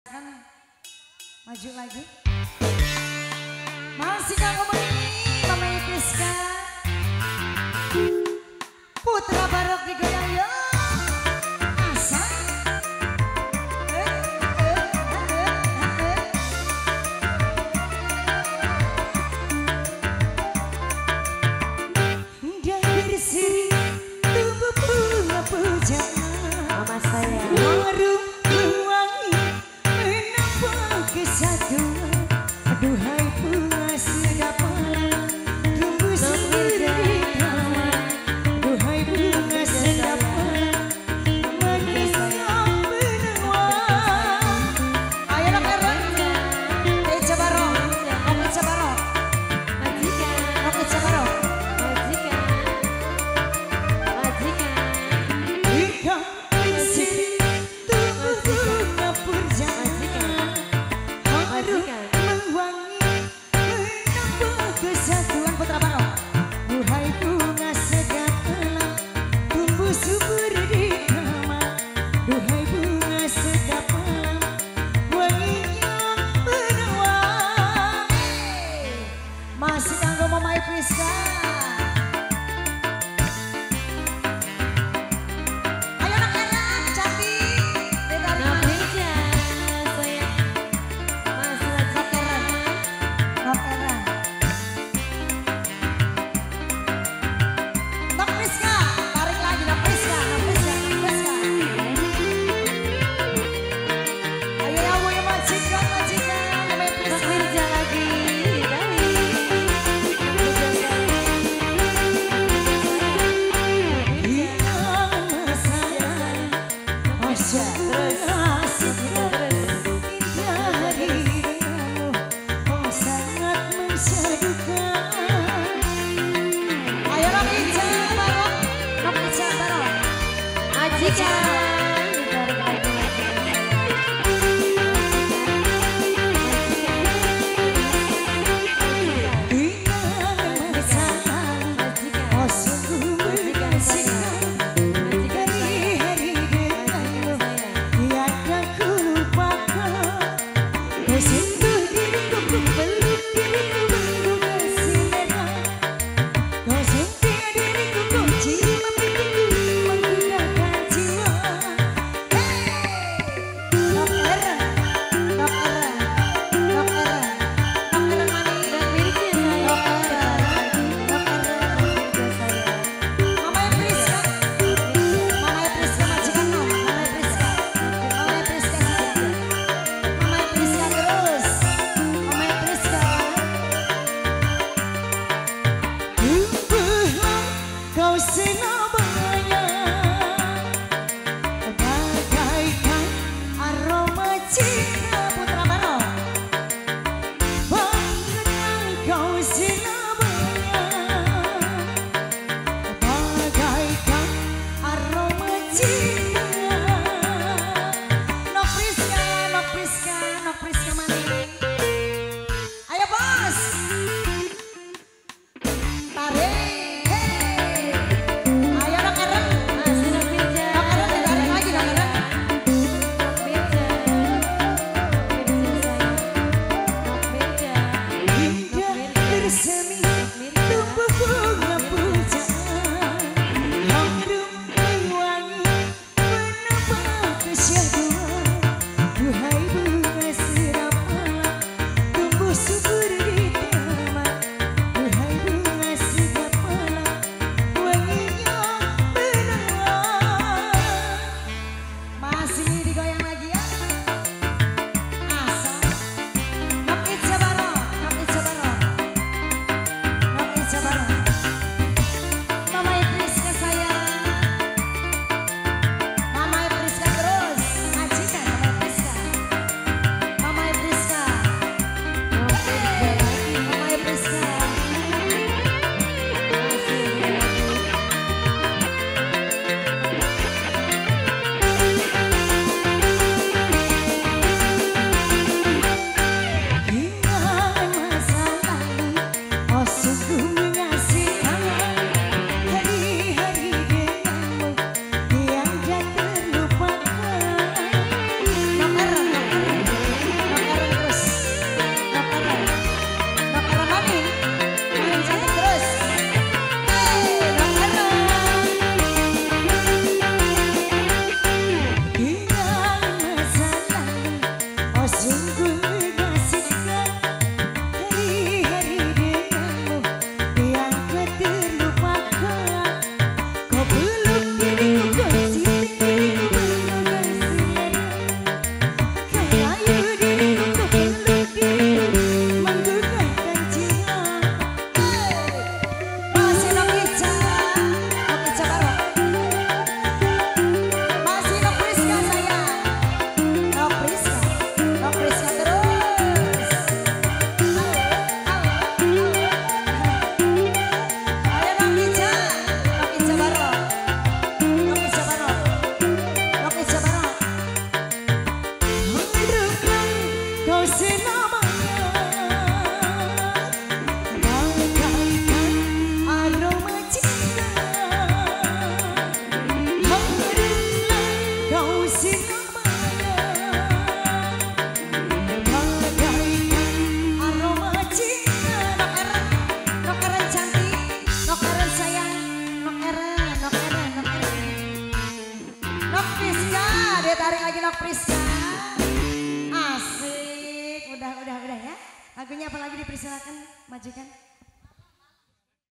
Kan maju lagi. Masih kamu begini, Mama Ipiska. Putra Barok digoyang yo. Asa. Dan berseri tubuh bunga pujaan. Mama saya. Harum wangi menambah kesatuan. Aduhai bunga sedap malam tumbuh sendiri kawan. Aduhai bunga sedap malam mengisap benua. Ayo nak erang. Eja barong. Oke eja barong. Majikan. Oke eja barong. Majikan. Majikan. Ikan berseri tubuh bunga pujaan. Harum wangi menambah kesatuan. Putra Barok. Duhai bunga sedap malam tumbuh subur di kamar. Duhai bunga sedap malam wanginya menawan. Masih kanggo Mama Ipiska. Ayo nak enak cantik dari mana? Nafisa saya. Mas Majikan. Nok Erang. Nok Priska, tarik lagi Nok Priska, Nok Priska, Priska. Ayo ya bu ya majikan, majikan, Mama Priska. Nafisa lagi. Dali. Hilang masalah, masa asik indah hari denganmu, oh sangat mensyadukkan. Ayo Nok Ica Barok, Nok Ica Barok. Majikan. Ditarik lagi majikan. Hilang masalah, oh sungguh mengasihkan. Dari hari denganmu, tiada ku lupakan. Kau sentuh diriku, ku peluk diriku, menggugah selera. Kau sentuh diriku, ku cium pipiku, menggugahkan jiwa. Nok Erang, Nok Erang, Nok Erang, Nok Erang manis. Nafisa saya. Nok Erang, Nok Erang. Mama Priska, Mama Priska majikan no, Mama Priska, Mama Priska saja, Mama Priska terus, Mama Priska. Tumbuhlah kau senabaya, bagaikan aroma cinta. Putra Barok. Bagaikan kau senabaya, bagaikan aroma cinta. Nok Priska, Nok Priska, Nok Priska manis. Ayo bos. Tarik. Hey. Ayo Nok Erang. Masih Nafisa. Nok Erang ditarik lagi Nok Erang. Nafisa. Priska, dia tarik lagi Nok Priska. Asik, udah ya. Lagunya apa lagi dipersilakan, majikan?